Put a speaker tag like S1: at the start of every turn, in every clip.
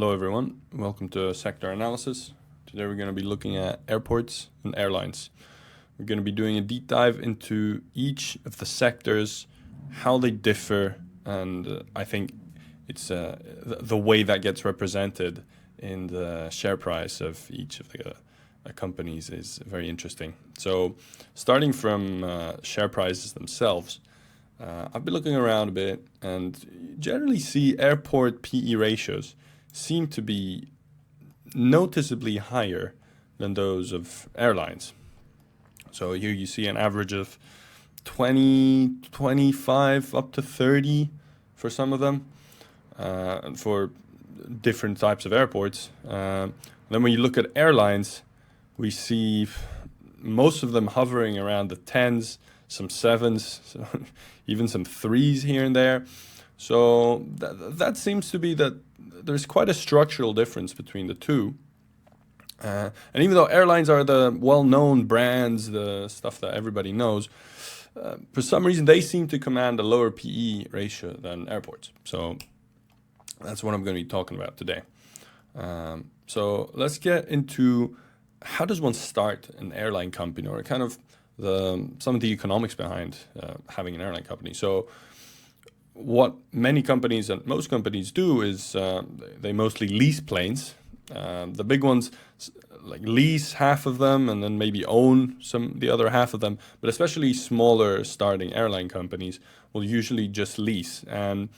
S1: Hello everyone, welcome to Sector Analysis. Today we're going to be looking at airports and airlines. We're going to be doing a deep dive into each of the sectors, how they differ, and I think it's the way that gets represented in the share price of each of the companies is very interesting. So starting from share prices themselves, I've been looking around a bit and generally see airport PE ratios seem to be noticeably higher than those of airlines. So here you see an average of 20, 25, up to 30 for some of them, and for different types of airports. Then when you look at airlines, we see most of them hovering around the 10s, some 7s, even some 3s here and there. So that seems to be that there's quite a structural difference between the two. And even though airlines are the well-known brands, the stuff that everybody knows, for some reason they seem to command a lower PE ratio than airports. So that's what I'm going to be talking about today. So let's get into how does one start an airline company, or kind of some of the economics behind having an airline company. So what many companies and most companies do is they mostly lease planes. The big ones like lease half of them and then maybe own the other half of them. But especially smaller starting airline companies will usually just lease. And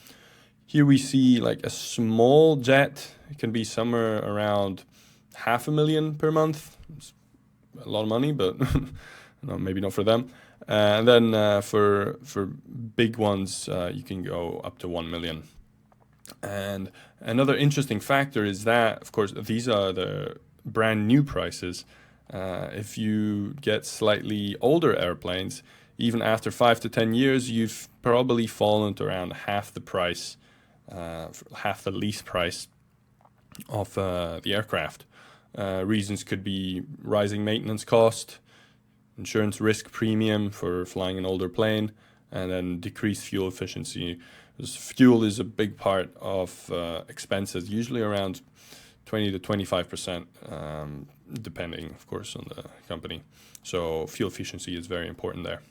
S1: here we see like a small jet. It can be somewhere around $500,000 per month. It's a lot of money, but no, maybe not for them. And then for big ones, you can go up to 1 million. And another interesting factor is that, of course, these are the brand new prices. If you get slightly older airplanes, even after 5 to 10 years, you've probably fallen to around half the price, half the lease price of the aircraft. Reasons could be rising maintenance cost, insurance risk premium for flying an older plane, and then decreased fuel efficiency. Because fuel is a big part of expenses, usually around 20 to 25%, depending, of course, on the company. So fuel efficiency is very important there.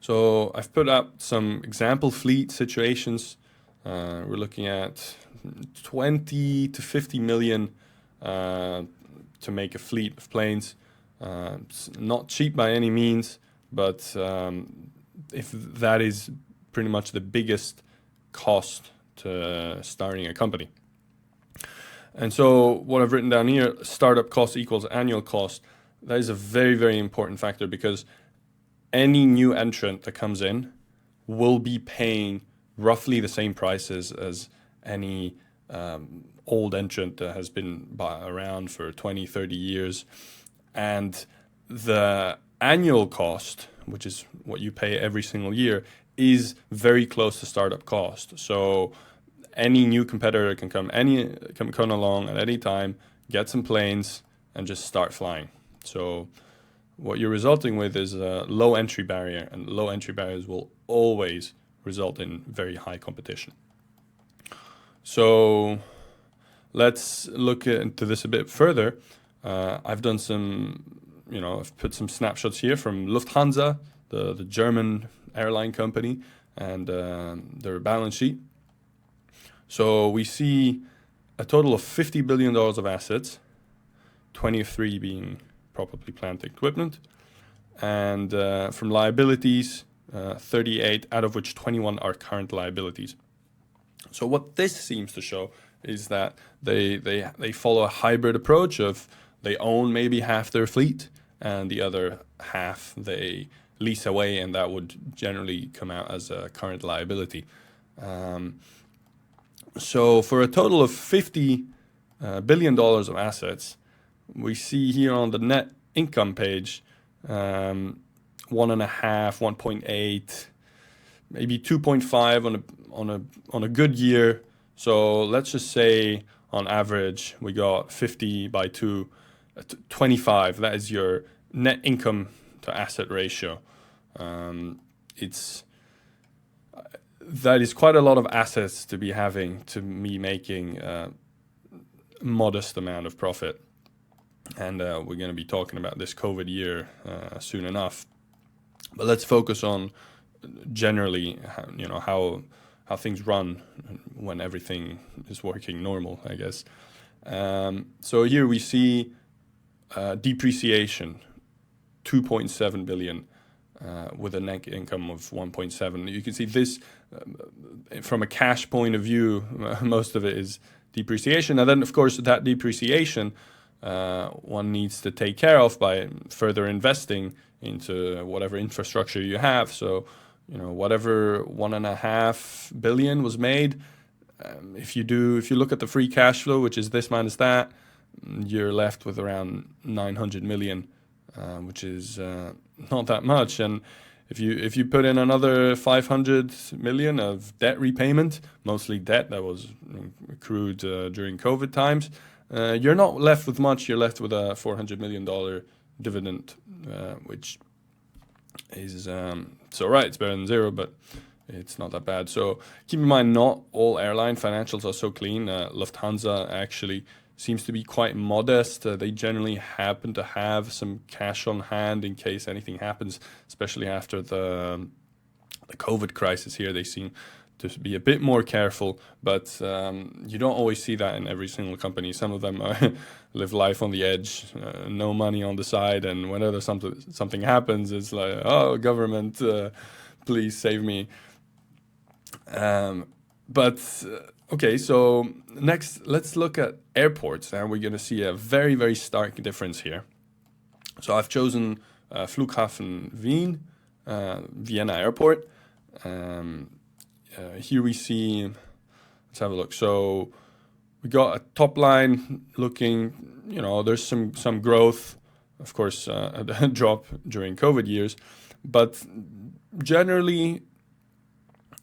S1: So I've put up some example fleet situations. We're looking at 20 to 50 million to make a fleet of planes. It's not cheap by any means, but if that is pretty much the biggest cost to starting a company. And so what I've written down here, startup cost equals annual cost, that is a very, very important factor, because any new entrant that comes in will be paying roughly the same prices as any old entrant that has been around for 20, 30 years. And the annual cost, which is what you pay every single year, is very close to startup cost. So any new competitor can come along at any time, get some planes, and just start flying. So what you're resulting with is a low entry barrier, and low entry barriers will always result in very high competition. So let's look into this a bit further. I've done I've put some snapshots here from Lufthansa, the German airline company, and their balance sheet. So we see a total of $50 billion of assets, 23 being property, plant, equipment, and from liabilities, 38, out of which 21 are current liabilities. So what this seems to show is that they follow a hybrid approach of they own maybe half their fleet and the other half they lease away, and that would generally come out as a current liability. So for a total of $50 billion of assets, we see here on the net income page, 1.5, 1.8, maybe 2.5 on a good year. So let's just say on average we got 50 by 2, 25. That is your net income to asset ratio. That is quite a lot of assets to be having to be making modest amount of profit. And we're going to be talking about this COVID year soon enough. But let's focus on generally, how things run when everything is working normal, I guess. So here we see depreciation, 2.7 billion, with a net income of 1.7. You can see this from a cash point of view. Most of it is depreciation, and then of course that depreciation one needs to take care of by further investing into whatever infrastructure you have. So, whatever 1.5 billion was made, if you look at the free cash flow, which is this minus that, you're left with around 900 million, which is not that much. And if you put in another 500 million of debt repayment, mostly debt that was accrued during COVID times, you're not left with much. You're left with a $400 million dividend, which is it's all right. It's better than zero, but it's not that bad. So keep in mind, not all airline financials are so clean. Lufthansa actually seems to be quite modest. They generally happen to have some cash on hand in case anything happens, especially after the COVID crisis here. They seem to be a bit more careful, but you don't always see that in every single company. Some of them live life on the edge, no money on the side, and whenever something happens, it's like, oh, government, please save me. Okay, so next, let's look at airports, and we're going to see a very, very stark difference here. So I've chosen Flughafen Wien, Vienna Airport. Here we see, let's have a look. So we got a top line looking, there's some growth, of course, a drop during COVID years, but generally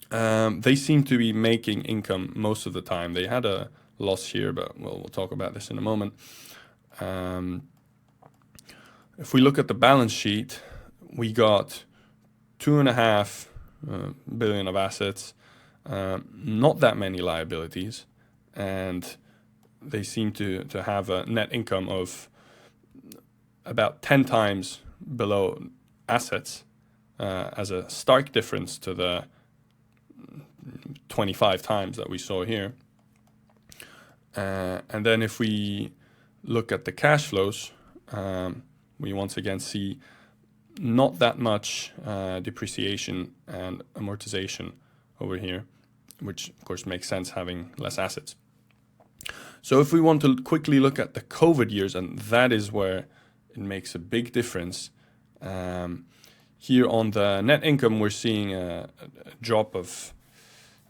S1: they seem to be making income most of the time. They had a loss here, but we'll talk about this in a moment. If we look at the balance sheet, we got 2.5 billion of assets, not that many liabilities, and they seem to have a net income of about 10 times below assets, as a stark difference to the 25 times that we saw here. And then if we look at the cash flows, we once again see not that much depreciation and amortization over here, which of course makes sense having less assets. So if we want to quickly look at the COVID years, and that is where it makes a big difference. Here on the net income, we're seeing a drop of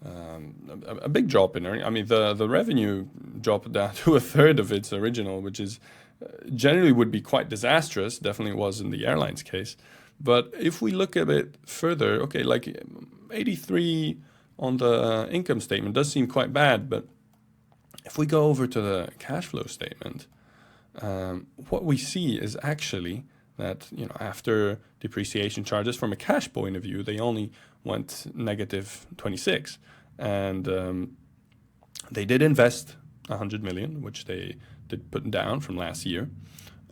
S1: a big drop in earnings. I mean, the revenue dropped down to 1/3 of its original, which is generally would be quite disastrous. Definitely was in the airline's case. But if we look a bit further, okay, like 83 on the income statement does seem quite bad. But if we go over to the cash flow statement, what we see is actually that, after depreciation charges, from a cash point of view, they only went negative 26. And they did invest 100 million, which they did put down from last year.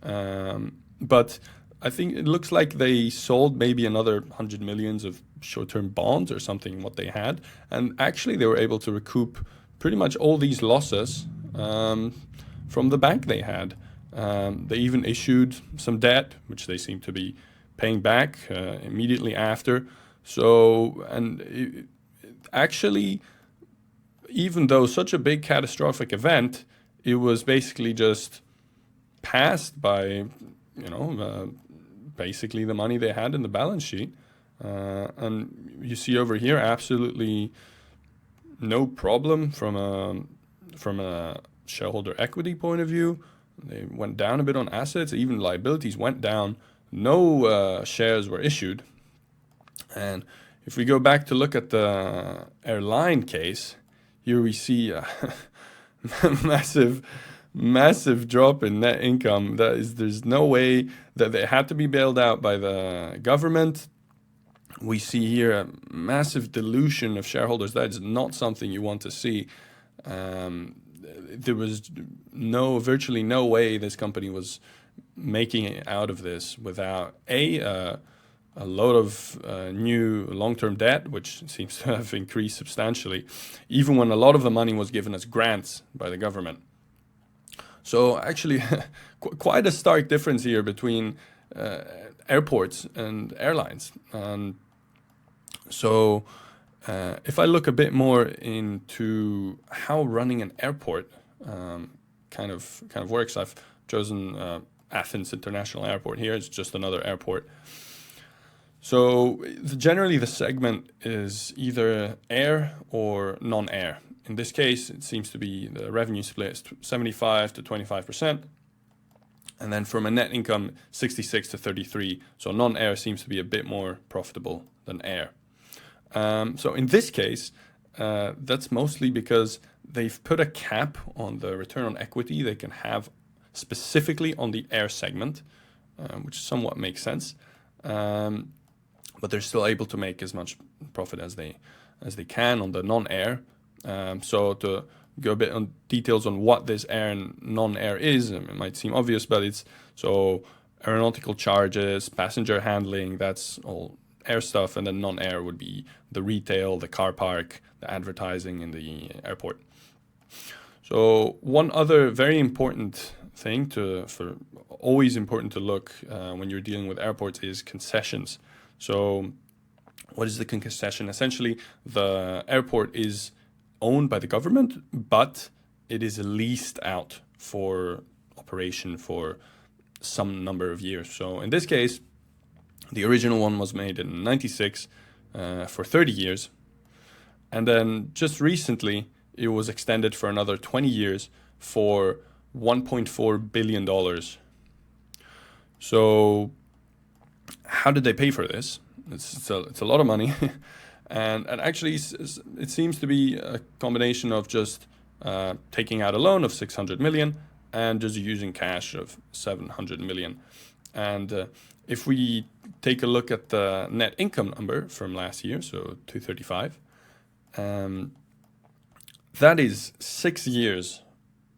S1: But I think it looks like they sold maybe another 100 millions of short-term bonds or something, what they had. And actually they were able to recoup pretty much all these losses from the bank they had. They even issued some debt, which they seem to be paying back immediately after. So, and actually, even though such a big catastrophic event, it was basically just passed by, basically the money they had in the balance sheet. And you see over here, absolutely no problem from a shareholder equity point of view. They went down a bit on assets, even liabilities went down. No shares were issued. And if we go back to look at the airline case, here we see a massive drop in net income. There's no way that they had to be bailed out by the government. We see here a massive dilution of shareholders. That is not something you want to see. There was virtually no way this company was making it out of this without a load of new long-term debt, which seems to have increased substantially, even when a lot of the money was given as grants by the government. So actually, quite a stark difference here between airports and airlines. So if I look a bit more into how running an airport kind of works, I've chosen Athens International Airport here. It's just another airport. So generally the segment is either air or non-air. In this case, it seems to be the revenue split is 75 to 25%. And then from a net income, 66 to 33. So non-air seems to be a bit more profitable than air. So in this case, that's mostly because they've put a cap on the return on equity they can have specifically on the air segment, which somewhat makes sense. But they're still able to make as much profit as they can on the non-air. So to go a bit on details on what this air and non-air is, it might seem obvious, but it's so aeronautical charges, passenger handling, that's all air stuff, and then non-air would be the retail, the car park, the advertising in the airport. So one other very important thing always important to look when you're dealing with airports is concessions. So what is the concession? Essentially, the airport is owned by the government, but it is leased out for operation for some number of years. So in this case, the original one was made in 96 for 30 years. And then just recently, it was extended for another 20 years for $1.4 billion. So how did they pay for this? It's a lot of money. and actually, it seems to be a combination of just taking out a loan of 600 million and just using cash of 700 million. And if we take a look at the net income number from last year, so 235, that is 6 years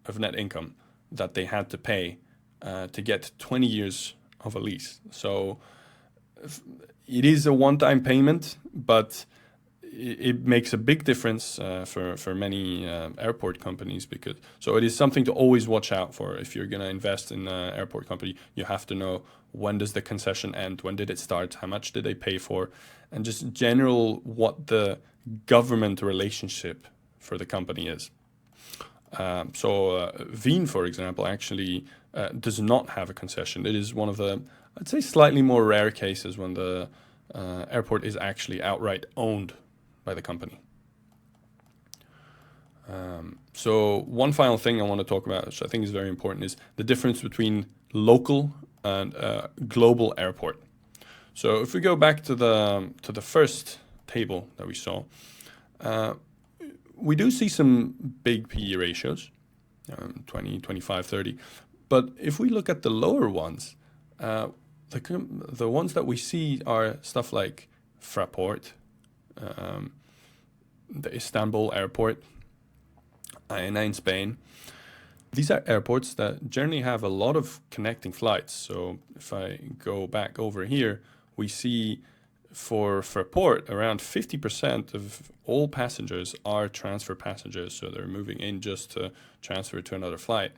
S1: of net income that they had to pay to get 20 years of a lease. So it is a one-time payment, but it makes a big difference for many airport companies, because so it is something to always watch out for. If you're going to invest in an airport company, you have to know, when does the concession end, when did it start, how much did they pay for, and just general what the government relationship for the company is. So Wien, for example, actually does not have a concession. It is one of the, I'd say, slightly more rare cases when the airport is actually outright owned by the company. So one final thing I want to talk about, which I think is very important, is the difference between local and global airport. So if we go back to the first table that we saw, we do see some big PE ratios, 20, 25, 30. But if we look at the lower ones, the ones that we see are stuff like Fraport, the Istanbul airport, Aena in Spain. These are airports that generally have a lot of connecting flights. So if I go back over here, we see for Fraport, around 50% of all passengers are transfer passengers. So they're moving in just to transfer to another flight.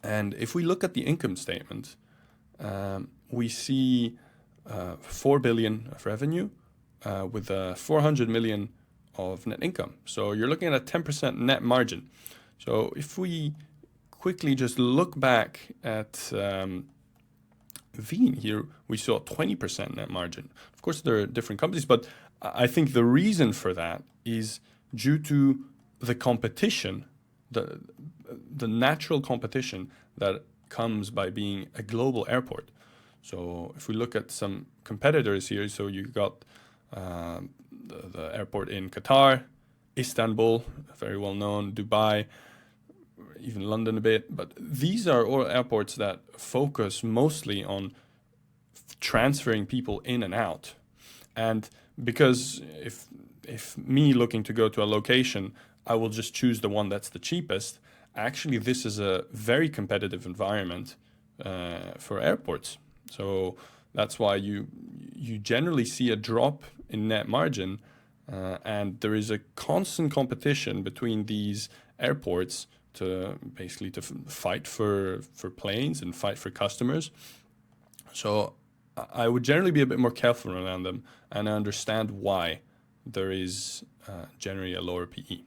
S1: And if we look at the income statement, we see 4 billion of revenue with 400 million of net income. So you're looking at a 10% net margin. So if we quickly just look back at Wien here, we saw 20% net margin. Of course, there are different companies, but I think the reason for that is due to the competition, the natural competition that comes by being a global airport. So if we look at some competitors here, so you got the airport in Qatar, Istanbul, very well known, Dubai, even London a bit. But these are all airports that focus mostly on transferring people in and out. And because if me looking to go to a location, I will just choose the one that's the cheapest, actually this is a very competitive environment for airports. So that's why you generally see a drop in net margin, and there is a constant competition between these airports to basically to fight for planes and fight for customers. So I would generally be a bit more careful around them and understand why there is generally a lower PE.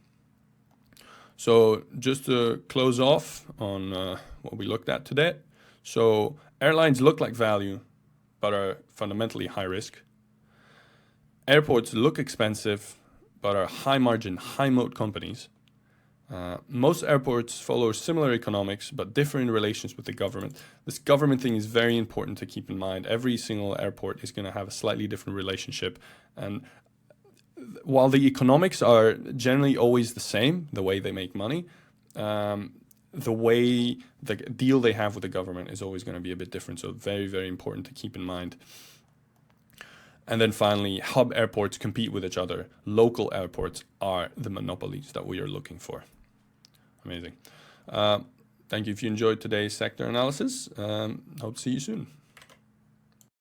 S1: So just to close off on what we looked at today. So airlines look like value, but are fundamentally high risk. Airports look expensive, but are high margin, high moat companies. Most airports follow similar economics, but differ in relations with the government. This government thing is very important to keep in mind. Every single airport is going to have a slightly different relationship. And while the economics are generally always the same, the way they make money, the way the deal they have with the government is always going to be a bit different. So very, very important to keep in mind. And then finally, hub airports compete with each other. Local airports are the monopolies that we are looking for. Amazing. Thank you if you enjoyed today's sector analysis. Hope to see you soon.